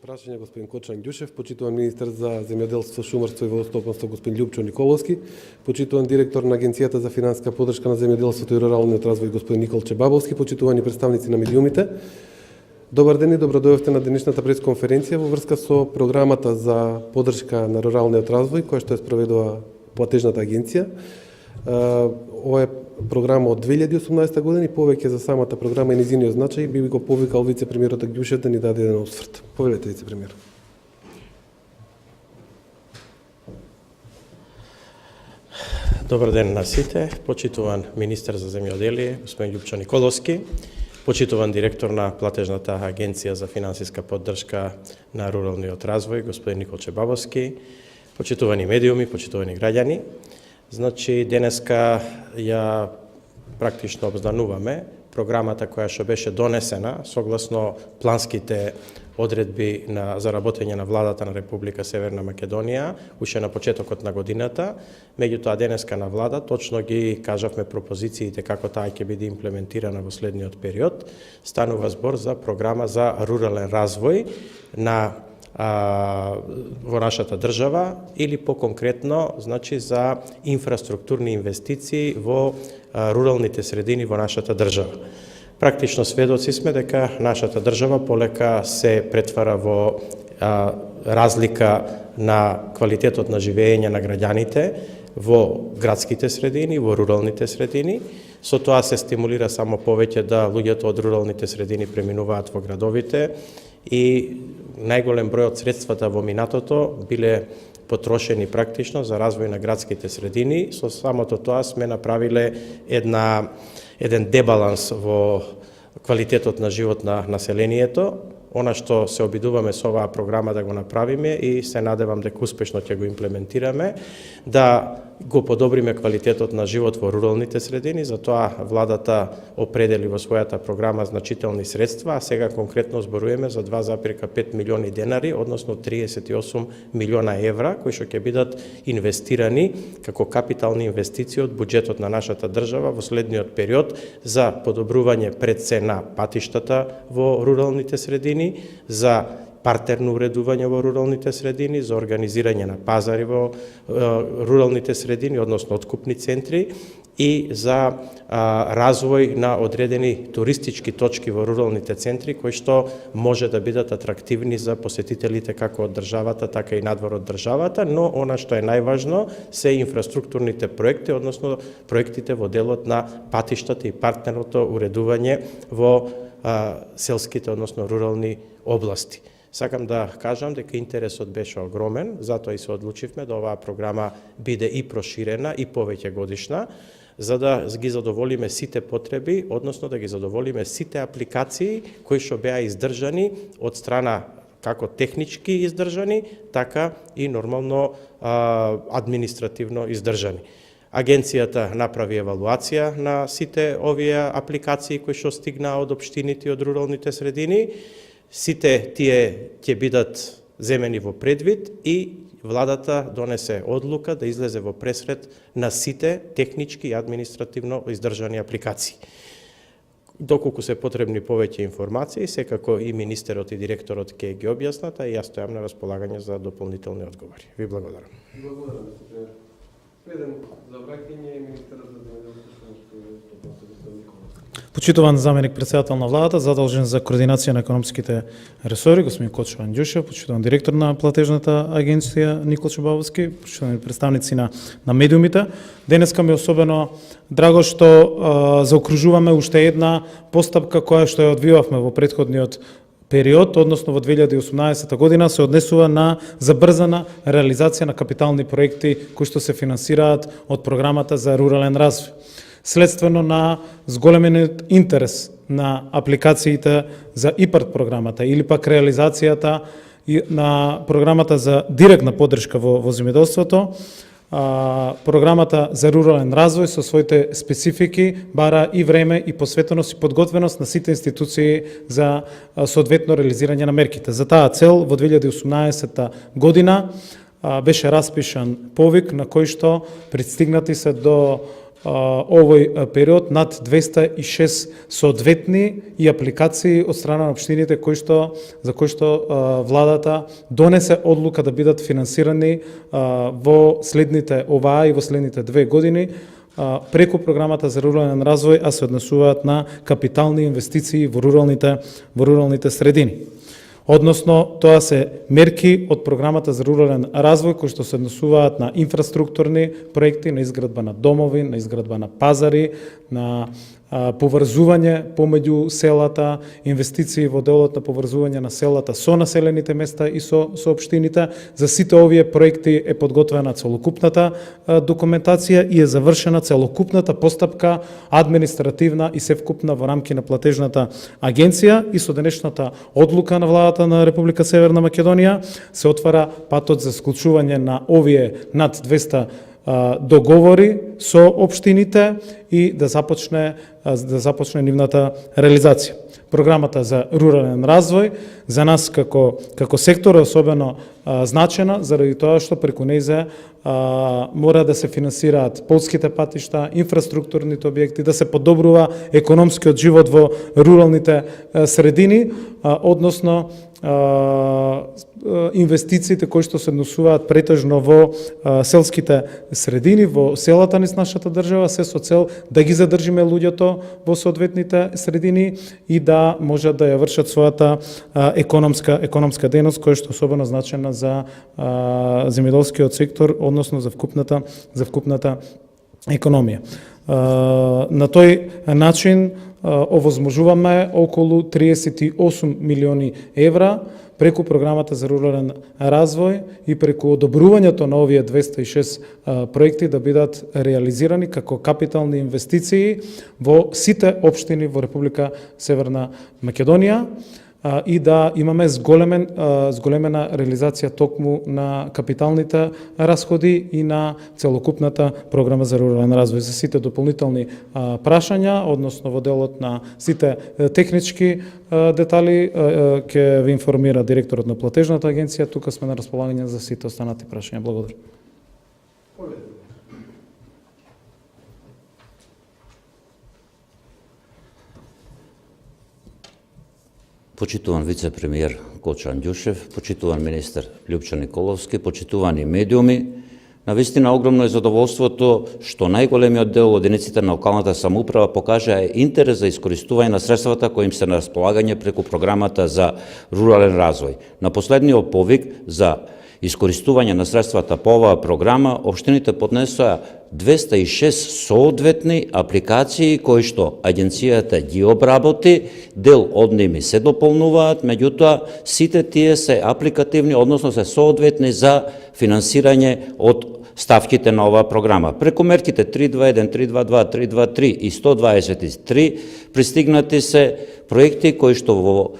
прашање господин Кочан Ѓушев, почитуван министер за земјоделство, шумарство и водостопанство господин Љупчо Николовски, почитуван директор на Агенцијата за финансиска поддршка на земјоделството и руралниот развој господин Николче Бабовски, почитувани представници на медиумите. Добар ден и добродојавте на денешната пресконференција во врска со програмата за поддршка на руралниот развој која што ја спроведува платежната агенција. Ова е програма од 2018 година и повеќе за самата програма и нејзиниот значај би го повикал вице-премиерот Ѓушев да ни даде еден осврт. Повелете, вице-премиер. Добар ден на сите, почитуван министер за земјоделие, господин Љупчо Николовски, почитуван директор на платежната агенција за финансиска поддршка на руралниот развој, господин Николче Бабовски, почитувани медиуми, почитувани граѓани. Значи, денеска ја практично обзнануваме програмата која што беше донесена согласно планските одредби за работење на владата на Република Северна Македонија уште на почетокот на годината. Меѓутоа денеска на влада точно ги кажавме пропозициите како таа ќе биде имплементирана во следниот период. Станува збор за програма за рурален развој во нашата држава или по-конкретно значи за инфраструктурни инвестиции во руралните средини во нашата држава. Практично сведоци сме дека нашата држава полека се претвара во разлика на квалитетот на живење на граѓаните во градските средини, во руралните средини. Со тоа се стимулира само повеќе да луѓето од руралните средини преминуваат во градовите и најголем број од средствата во минатото биле потрошени практично за развој на градските средини. Со самото тоа сме направиле еден дебаланс во квалитетот на живот на населението. Она што се обидуваме со оваа програма да го направиме и се надевам дека успешно ќе го имплементираме, да го подобриме квалитетот на живот во руралните средини, затоа владата определи во својата програма значителни средства, а сега конкретно зборуваме за 2,5 милиони денари, односно 38 милиона евра, кои што ќе бидат инвестирани како капитални инвестиции од буџетот на нашата држава во следниот период за подобрување пред се на патиштата во руралните средини, за партерно уредување во руралните средини, за организирање на пазари во руралните средини, односно откупни центри и за развој на одредени туристички точки во руралните центри кои што може да бидат атрактивни за посетителите како од државата, така и надвор од државата, но она што е најважно се инфраструктурните проекти, односно проектите во делот на патиштата и партерното уредување во селските, односно рурални области. Сакам да кажам дека интересот беше огромен, затоа и се одлучивме да оваа програма биде и проширена и повеќе годишна, за да ги задоволиме сите потреби, односно да ги задоволиме сите апликации кои што беа издржани од страна како технички издржани, така и нормално административно издржани. Агенцијата направи евалуација на сите овие апликации кои што стигнаа од општините и од руралните средини. Сите тие ќе бидат земени во предвид и владата донесе одлука да излезе во пресред на сите технички и административно издржани апликации. Доколку се потребни повеќе информации, секако и министерот и директорот ќе ги објаснат, а и јас стојам на располагање за дополнителни одговори. Ви благодарам. Благодарам, вице-премиер. Следен за враќање и министерот за земјоделство, шумарство и водостопанство господин Николовски. Почитуван заменик председател на владата, задолжен за координација на економските ресори, господин Кочан Ѓушев, почитуван директор на платежната агенција Николче Бабовски, почитувани представници на медиумите. Денеска ми е особено драго што заокружуваме уште една постапка која што ја одвивавме во претходниот период, односно во 2018 година, се однесува на забрзана реализација на капитални проекти кои што се финансираат од програмата за рурален развој. Следствено на зголемениот интерес на апликациите за ИПАРД програмата или пак реализацијата на програмата за директна поддршка во земјоделството, програмата за рурален развој со своите специфики бара и време и посветеност и подготвеност на сите институции за соодветно реализирање на мерките. За таа цел во 2018 година беше распишан повик на кој што пристигнати се до овој период над 206 соодветни и апликации од страна на општините за кои што владата донесе одлука да бидат финансирани во следните оваа и во следните 2 години преку програмата за рурален развој, а се однесуваат на капитални инвестиции во руралните средини. Односно, тоа се мерки од програмата за рурален развој кои што се однесуваат на инфраструктурни проекти, на изградба на домови, на изградба на пазари, на поврзување помеѓу селата, инвестиции во делот на поврзување на селата со населените места и со општините. За сите овие проекти е подготвена целокупната документација и е завршена целокупната постапка административна и севкупна во рамки на платежната агенција и со денешната одлука на владата на Република Северна Македонија се отвара патот за склучување на овие над 200 договори со општините и да започне нивната реализација. Програмата за рурален развој за нас како сектор е особено значена заради тоа што преку нејзе мора да се финансираат полските патишта, инфраструктурните објекти, да се подобрува економскиот живот во руралните средини, односно инвестициите кои што се однесуваат претежно во селските средини, во селата низ нашата држава, се со цел да ги задржиме луѓето во соодветните средини и да можат да ја вршат својата економска дејност која што е особено значена за земјоделскиот сектор, односно за вкупната економија. На тој начин овозможуваме околу 38 милиони евра преку програмата за рурален развој и преку одобрувањето на овие 206 проекти да бидат реализирани како капитални инвестиции во сите општини во Република Северна Македонија и да имаме зголемена реализација токму на капиталните расходи и на целокупната програма за рурален развој. За сите дополнителни прашања, односно во делот на сите технички детали, ќе ви информира директорот на платежната агенција. Тука сме на располагање за сите останати прашања. Благодарам. Почитуван вице-премиер Кочо Андјушев, почитуван министер Љупчо Николовски, почитувани медиуми, навистина огромно е задоволството што најголемиот дел од единиците на локалната самоуправа покажа интерес за искористување на средствата кои им се на располагање преку програмата за рурален развој. На последниот повик за искористување на средствата по оваа програма, општините поднесоа 206 соодветни апликации кои што агенцијата ги обработи, дел од ними се дополнуваат, меѓутоа сите тие се апликативни, односно се соодветни за финансирање од ставките на оваа програма. Преку мерките 321, 322, 323 и 123 пристигнати се проекти кои што во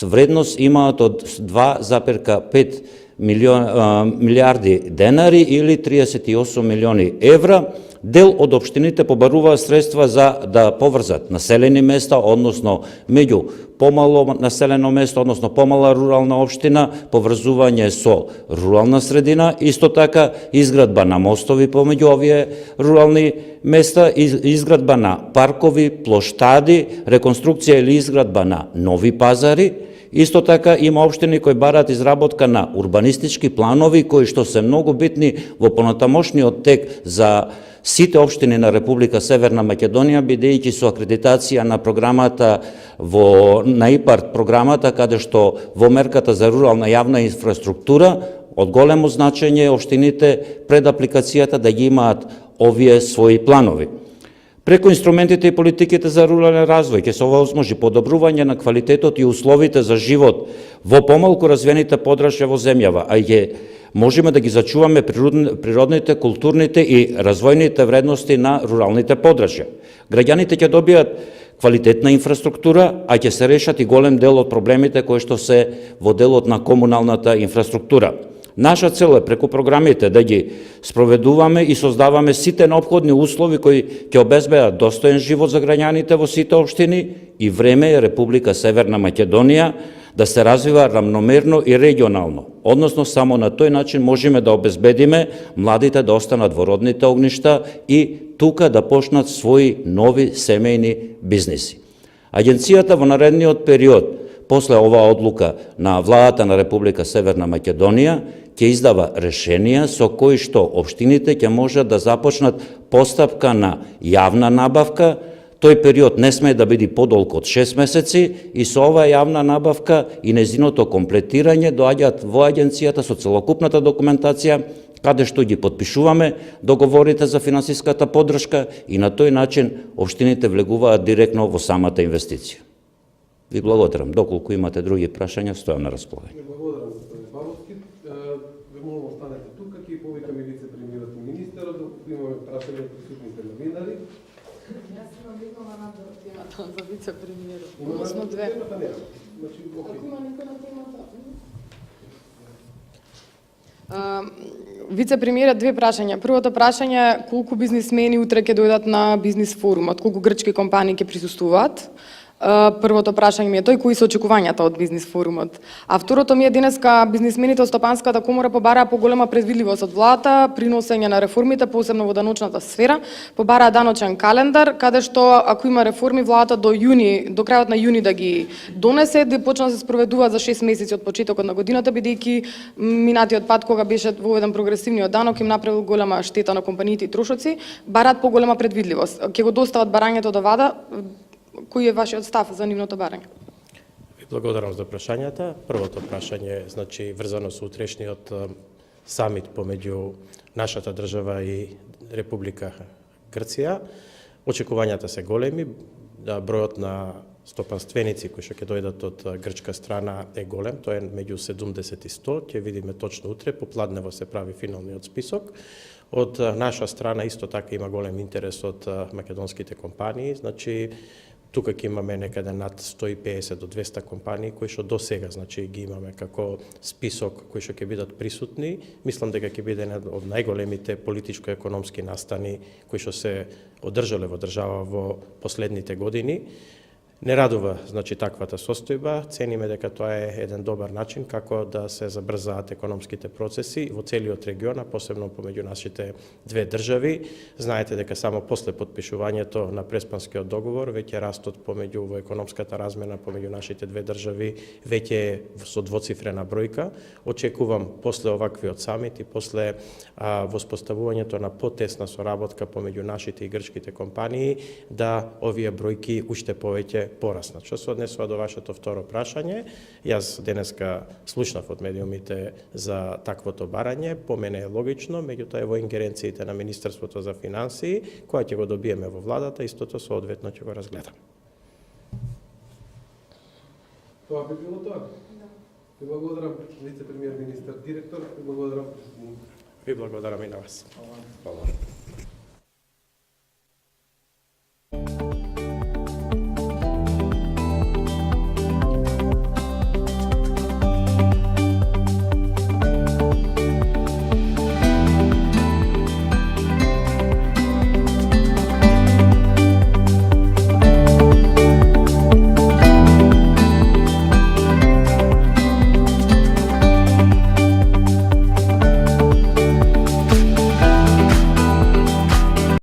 вредност имаат од 2,5 милиарди денари или 38 милиони евра. Дел од општините побаруваа средства за да поврзат населени места, односно меѓу помало населено место, односно помала рурална општина, поврзување со рурална средина, исто така изградба на мостови помеѓу овие рурални места, изградба на паркови, плоштади, реконструкција или изградба на нови пазари. Исто така има општини кои бараат изработка на урбанистички планови кои што се многу битни во понатамошниот тек за сите општини на Република Северна Македонија, бидејќи со акредитација на програмата на ИПАРТ програмата, каде што во мерката за рурална јавна инфраструктура од големо значење општините пред апликацијата да ги имаат овие своји планови. Преку инструментите и политиките за рурален развој ќе се овозможи подобрување на квалитетот и условите за живот во помалку развиените подрачја во земјава, а ќе можеме да ги зачуваме природните, културните и развојните вредности на руралните подрачја. Граѓаните ќе добијат квалитетна инфраструктура, а ќе се решат и голем дел од проблемите кои што се во делот на комуналната инфраструктура. Наша цел е преку програмите да ги спроведуваме и создаваме сите неопходни услови кои ќе обезбедат достоен живот за граѓаните во сите општини и време е Република Северна Македонија да се развива рамномерно и регионално. Односно, само на тој начин можеме да обезбедиме младите да останат во родните огништа и тука да почнат своји нови семејни бизниси. Агенцијата во наредниот период, после оваа одлука на владата на Република Северна Македонија, ќе издава решенија со кои што општините ќе можат да започнат постапка на јавна набавка. Тој период не смее да биде подолг од 6 месеци и со оваа јавна набавка и незиното комплетирање доаѓаат во агенцијата со целокупната документација, каде што ги подпишуваме договорите за финансиската поддршка и на тој начин општините влегуваат директно во самата инвестиција. Ви благодарам. Доколку имате други прашања, стојам на располагање. Благодарам, господин Бабовски. Ве молам останете тука, ќе повикаме вице-премиерот и министерот, доколку имаме прашања од присутните новинари. Јас имам викнала надвор темата за вице-премиерот. Односно две. Значи, окей. Ако има некој на темата? Вице-премиерот, две прашања. Првото прашање е колку бизнисмени утре ќе дојдат на бизнис форумот, колку грчки компании ќе присуствуваат. Првото прашање ми е тој, кои се очекувањата од бизнис форумот. А второто ми е денеска бизнисмените од Стопанската комора побараа поголема предвидливост од владата, приносење на реформите, посебно во даночната сфера, побараа даночен календар, каде што ако има реформи владата до крајот на јуни да ги донесе, да почнат да се спроведуваат за 6 месеци од почетокот на годината, бидејќи минатиот пат кога беше воведен прогресивниот данок им направил голема штета на компаниите и трошоци, бараат поголема предвидливост. Ќе го достават барањето до влада. Кој е вашиот став за нивното барање? Ви благодарам за прашањата. Првото прашање значи врзано со утрешниот самит помеѓу нашата држава и Република Грција. Очекувањата се големи, бројот на стопанственици кои што ќе дојдат од грчка страна е голем, тоа е меѓу 70 и 100, ќе видиме точно утре, попладнево се прави финалниот список. Од наша страна исто така има голем интерес од македонските компании, значи тука ќе имаме некаде над 150 до 200 компании кои што до сега значи ги имаме како список кои што ќе бидат присутни. Мислам дека ќе биде една од најголемите политичко-економски настани кои што се одржале во држава во последните години. Не радува значи таквата состојба, цениме дека тоа е еден добар начин како да се забрзаат економските процеси во целиот регион, а посебно помеѓу нашите две држави. Знаете дека само после подпишувањето на Преспанскиот договор веќе растот помеѓу во економската размена помеѓу нашите две држави веќе е со двоцифрена бројка. Очекувам после оваквиот самит и после воспоставувањето на потесна соработка помеѓу нашите и грчките компании да овие бројки уште повеќе пораснат. Што се однесува до вашето второ прашање, јас денеска слушнав од медиумите за таквото барање, по мене е логично, меѓутоа е во ингеренциите на Министерството за финансии, која ќе го добиеме во владата, истото соодветно ќе го разгледам. Тоа би било тоа. Ви благодарам, вице-премиер, министер, директор, ви благодарам. Ви благодарам и на вас. Хвала.